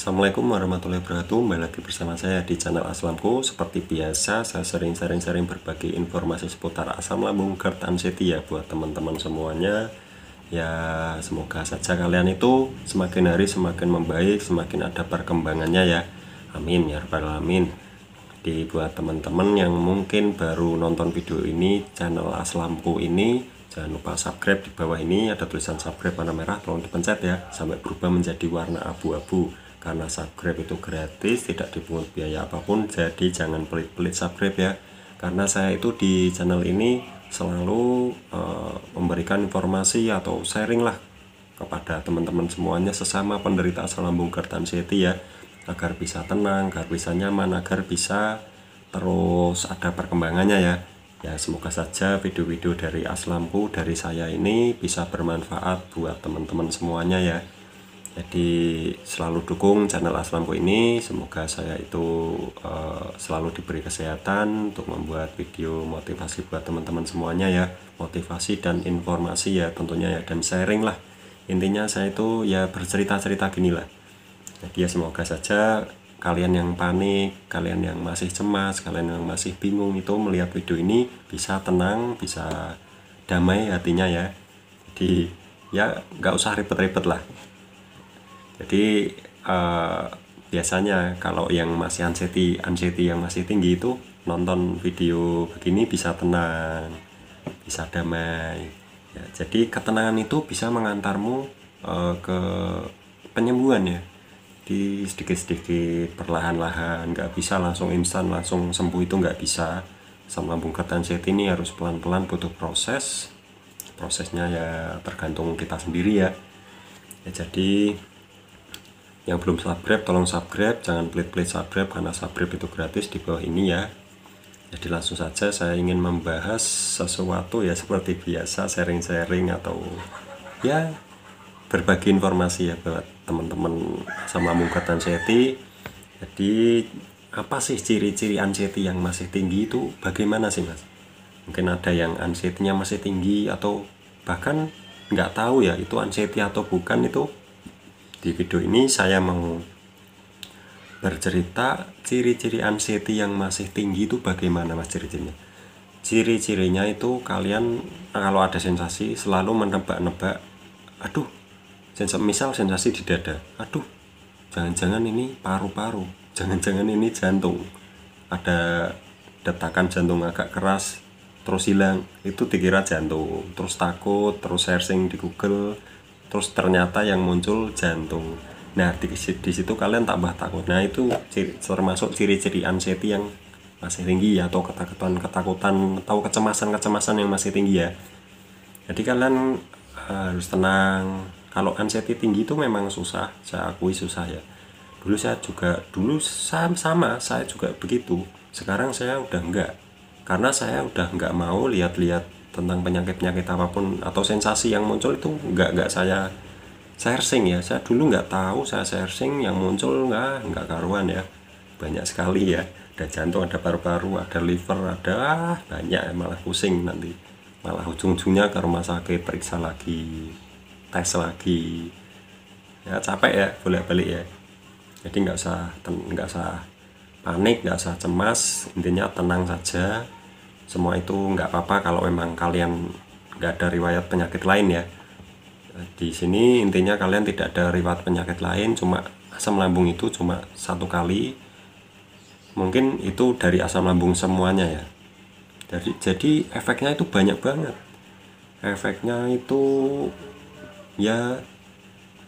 Assalamualaikum warahmatullahi wabarakatuh. Kembali lagi bersama saya di channel Aslamku. Seperti biasa, saya sering berbagi informasi seputar asam lambung GERD anxiety ya buat teman-teman semuanya. Ya, semoga saja kalian itu semakin hari semakin membaik, semakin ada perkembangannya ya. Amin ya rabbal alamin. Di buat teman-teman yang mungkin baru nonton video ini, channel Aslamku ini, jangan lupa subscribe. Di bawah ini ada tulisan subscribe warna merah, tolong dipencet ya sampai berubah menjadi warna abu-abu. Karena subscribe itu gratis, tidak dipungut biaya apapun, jadi jangan pelit-pelit subscribe ya. Karena saya itu di channel ini selalu memberikan informasi atau sharing lah kepada teman-teman semuanya sesama penderita asam lambung GERD anxiety ya, agar bisa tenang, agar bisa nyaman, agar bisa terus ada perkembangannya ya. Ya, semoga saja video-video dari Aslamku, dari saya ini bisa bermanfaat buat teman-teman semuanya ya. Jadi selalu dukung channel Aslamku ini. Semoga saya itu selalu diberi kesehatan untuk membuat video motivasi buat teman-teman semuanya ya. Motivasi dan informasi ya tentunya ya, dan sharing lah. Intinya saya itu ya bercerita-cerita gini lah. Jadi ya semoga saja kalian yang panik, kalian yang masih cemas, kalian yang masih bingung itu melihat video ini bisa tenang, bisa damai hatinya ya. Jadi ya nggak usah ribet-ribet lah. Jadi biasanya kalau yang masih anxiety yang masih tinggi itu nonton video begini bisa tenang, bisa damai ya. Jadi ketenangan itu bisa mengantarmu ke penyembuhan ya, di sedikit-sedikit perlahan-lahan, nggak bisa langsung instan langsung sembuh, itu nggak bisa. Asam lambung GERD anxiety ini harus pelan-pelan, butuh prosesnya ya, tergantung kita sendiri ya. Jadi yang belum subscribe tolong subscribe, jangan pelit-pelit subscribe karena subscribe itu gratis di bawah ini ya. Jadi langsung saja saya ingin membahas sesuatu ya, seperti biasa sharing-sharing atau ya berbagi informasi ya buat teman-teman asam lambung GERD anxiety. Jadi apa sih ciri-ciri anxiety yang masih tinggi itu, bagaimana sih mas? Mungkin ada yang anxiety-nya masih tinggi atau bahkan nggak tahu ya itu anxiety atau bukan. Itu di video ini saya mau bercerita ciri-ciri anxiety yang masih tinggi itu bagaimana mas ciri-cirinya. Ciri-cirinya itu kalian kalau ada sensasi selalu menebak-nebak, aduh misal sensasi di dada, aduh jangan-jangan ini paru-paru, jangan-jangan ini jantung, ada detakan jantung agak keras terus hilang, itu dikira jantung, terus takut, terus searching di Google, terus ternyata yang muncul jantung. Nah di situ kalian tambah takut. Nah itu termasuk ciri-ciri anxiety yang masih tinggi ya, atau ketakutan atau kecemasan yang masih tinggi ya. Jadi kalian harus tenang. Kalau anxiety tinggi itu memang susah, saya akui susah ya. Dulu saya juga begitu. Sekarang saya udah enggak, karena saya udah enggak mau lihat-lihat tentang penyakit-penyakit apapun atau sensasi yang muncul itu enggak saya searching ya. Saya dulu nggak tahu, saya searching yang muncul nggak karuan ya, banyak sekali ya. Ada jantung, ada paru-paru, ada liver, ada banyak, malah pusing nanti, malah ujung-ujungnya ke rumah sakit, periksa lagi, tes lagi ya, capek ya bolak-balik ya. Jadi nggak usah panik, nggak usah cemas, intinya tenang saja. Semua itu nggak apa-apa kalau memang kalian nggak ada riwayat penyakit lain ya. Di sini intinya kalian tidak ada riwayat penyakit lain, cuma asam lambung itu cuma satu kali, mungkin itu dari asam lambung semuanya ya. Jadi efeknya itu banyak banget, efeknya itu ya,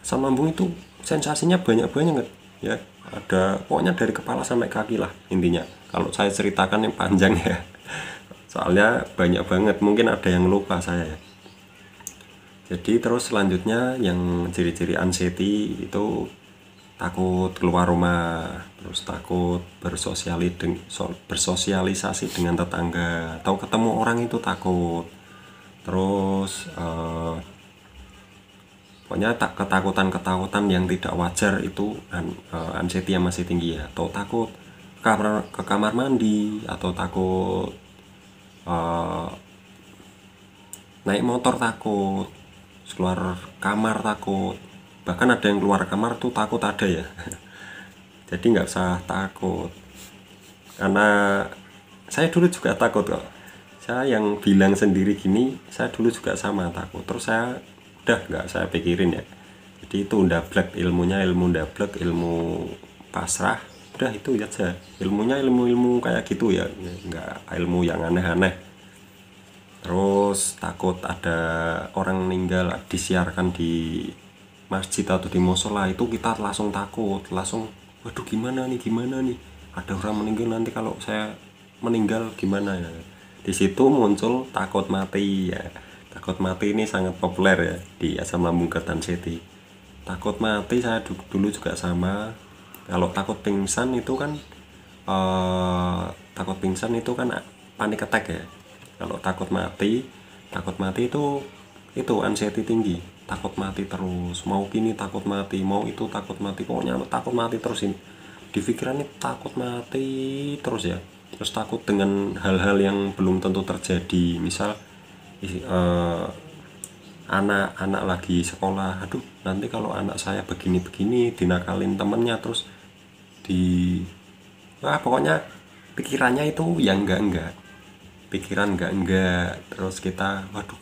asam lambung itu sensasinya banyak banget ya, ada pokoknya dari kepala sampai kaki lah intinya. Kalau saya ceritakan yang panjang ya, soalnya banyak banget, mungkin ada yang lupa saya ya. Jadi terus selanjutnya yang ciri-ciri anxiety itu takut keluar rumah, terus takut bersosialisasi dengan tetangga atau ketemu orang itu takut. Terus pokoknya ketakutan yang tidak wajar itu anxiety yang masih tinggi ya. Atau takut ke kamar mandi, atau takut naik motor takut, keluar kamar takut, bahkan ada yang keluar kamar tuh takut ada ya. Jadi nggak usah takut, karena saya dulu juga takut kok. Saya yang bilang sendiri gini, saya dulu juga sama takut. Terus saya udah nggak saya pikirin ya. Jadi itu ndablek ilmunya, ilmu ndablek, ilmu pasrah. Udah itu aja. Ilmunya ilmu-ilmu kayak gitu ya, nggak ilmu yang aneh-aneh. Terus takut ada orang meninggal disiarkan di masjid atau di musola, itu kita langsung takut, langsung waduh gimana nih, ada orang meninggal, nanti kalau saya meninggal gimana ya. Di situ muncul takut mati ya. Takut mati ini sangat populer ya di Asam Lambung Kertan City. Takut mati saya dulu juga sama. Kalau takut pingsan itu kan panik attack ya. Kalau takut mati itu anxiety tinggi, takut mati terus, mau gini takut mati, mau itu takut mati, pokoknya takut mati terus. Ini di pikirannya takut mati terus ya. Terus takut dengan hal-hal yang belum tentu terjadi, misal anak lagi sekolah, aduh nanti kalau anak saya begini-begini dinakalin temennya, terus pokoknya pikirannya itu yang enggak, pikiran enggak. Terus kita waduh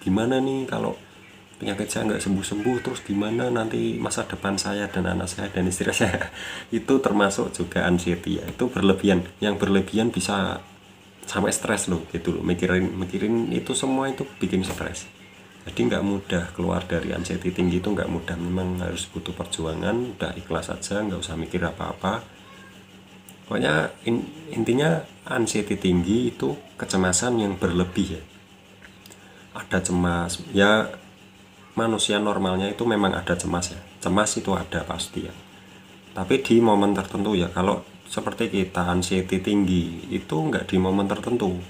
gimana nih kalau penyakit saya nggak sembuh-sembuh, terus gimana nanti masa depan saya dan anak saya dan istri saya. Itu termasuk juga anxiety ya, itu berlebihan. Yang berlebihan bisa sampai stres loh gitu loh, mikirin itu semua, itu bikin stres. Jadi nggak mudah keluar dari anxiety tinggi, itu nggak mudah, memang harus butuh perjuangan. Udah ikhlas aja, nggak usah mikir apa-apa. Pokoknya intinya anxiety tinggi itu kecemasan yang berlebih ya. Ada cemas ya, manusia normalnya itu memang ada cemas ya, cemas itu ada pasti ya, tapi di momen tertentu ya. Kalau seperti kita anxiety tinggi itu nggak di momen tertentu,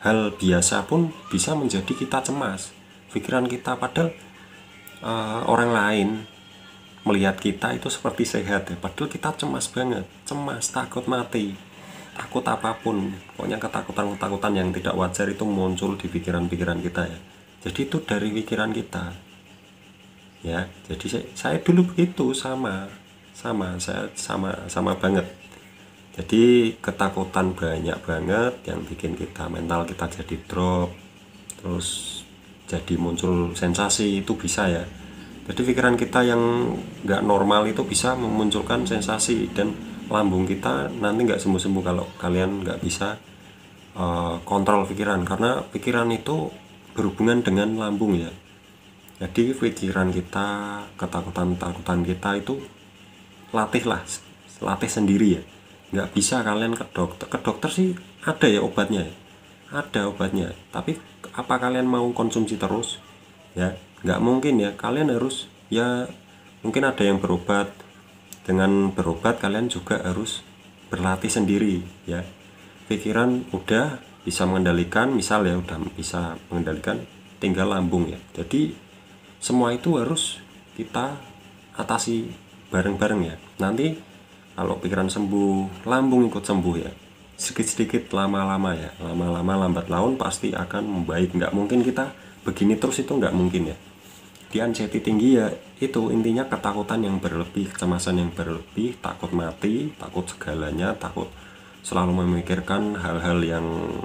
hal biasa pun bisa menjadi kita cemas, pikiran kita, padahal orang lain melihat kita itu seperti sehat ya, padahal kita cemas banget, cemas, takut mati, takut apapun. Pokoknya ketakutan-ketakutan yang tidak wajar itu muncul di pikiran-pikiran kita ya. Jadi itu dari pikiran kita ya. Jadi saya dulu begitu, sama banget. Jadi ketakutan banyak banget yang bikin kita, mental kita jadi drop, terus jadi muncul sensasi, itu bisa ya. Jadi pikiran kita yang nggak normal itu bisa memunculkan sensasi, dan lambung kita nanti nggak sembuh-sembuh kalau kalian nggak bisa kontrol pikiran, karena pikiran itu berhubungan dengan lambung ya. Jadi pikiran kita, ketakutan kita itu latih sendiri ya. Nggak bisa kalian ke dokter sih ada ya obatnya ya, ada obatnya, tapi apa kalian mau konsumsi terus ya? Nggak mungkin ya. Kalian harus ya, mungkin ada yang berobat, dengan berobat kalian juga harus berlatih sendiri ya. Pikiran udah bisa mengendalikan, misal ya udah bisa mengendalikan, tinggal lambung ya. Jadi semua itu harus kita atasi bareng-bareng ya. Nanti kalau pikiran sembuh, lambung ikut sembuh ya, sedikit-sedikit, lama-lama ya, lama-lama lambat laun pasti akan membaik. Nggak mungkin kita begini terus, itu nggak mungkin ya. Di anxiety tinggi ya itu intinya ketakutan yang berlebih, kecemasan yang berlebih, takut mati, takut segalanya, takut selalu memikirkan hal-hal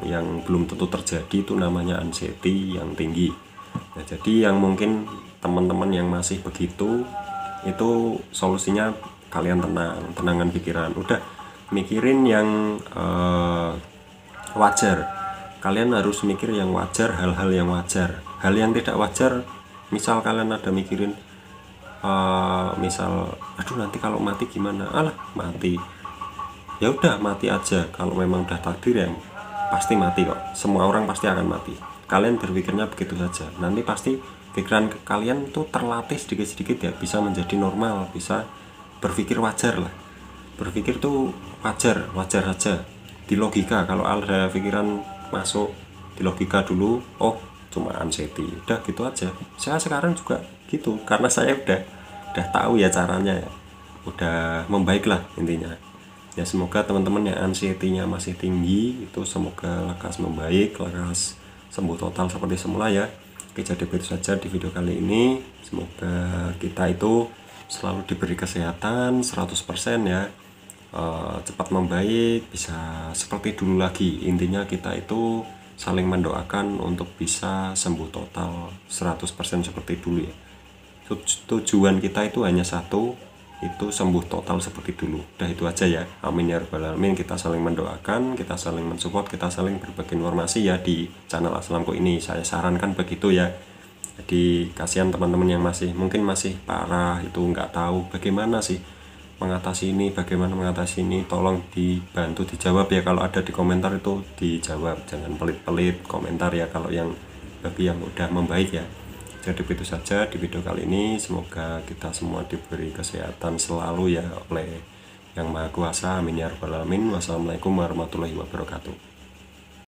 yang belum tentu terjadi, itu namanya anxiety yang tinggi. Nah, jadi yang mungkin teman-teman yang masih begitu, itu solusinya kalian tenangkan pikiran, udah mikirin yang wajar. Kalian harus mikir yang wajar, hal-hal yang wajar. Hal yang tidak wajar, misal kalian ada mikirin misal aduh nanti kalau mati gimana, alah mati ya udah mati aja. Kalau memang udah takdir ya pasti mati kok, semua orang pasti akan mati. Kalian berpikirnya begitu saja, nanti pasti pikiran kalian tuh terlatih sedikit-sedikit ya, bisa menjadi normal, bisa berpikir wajar lah. Berpikir tuh wajar saja di logika. Kalau ada pikiran masuk di logika dulu, oh cuma anxiety, udah gitu aja. Saya sekarang juga gitu, karena saya udah tahu ya caranya ya, udah membaik lah intinya ya. Semoga teman-teman yang anxiety-nya masih tinggi itu semoga lekas membaik, lekas sembuh total seperti semula ya. Oke, jadi itu saja di video kali ini. Semoga kita itu selalu diberi kesehatan 100% ya, cepat membaik, bisa seperti dulu lagi. Intinya kita itu saling mendoakan untuk bisa sembuh total 100% seperti dulu ya. Tujuan kita itu hanya satu, itu sembuh total seperti dulu. Udah itu aja ya. Amin ya rabbal alamin. Kita saling mendoakan, kita saling mensupport, kita saling berbagi informasi ya di channel Aslamku ini. Saya sarankan begitu ya. Jadi kasihan teman-teman yang mungkin masih parah, itu nggak tahu bagaimana sih mengatasi ini, bagaimana mengatasi ini. Tolong dibantu dijawab ya, kalau ada di komentar itu dijawab, jangan pelit-pelit komentar ya kalau yang bagi yang udah membaik ya. Jadi begitu saja di video kali ini, semoga kita semua diberi kesehatan selalu ya oleh Yang Maha Kuasa. Amin ya rabbal alamin. Wassalamualaikum warahmatullahi wabarakatuh.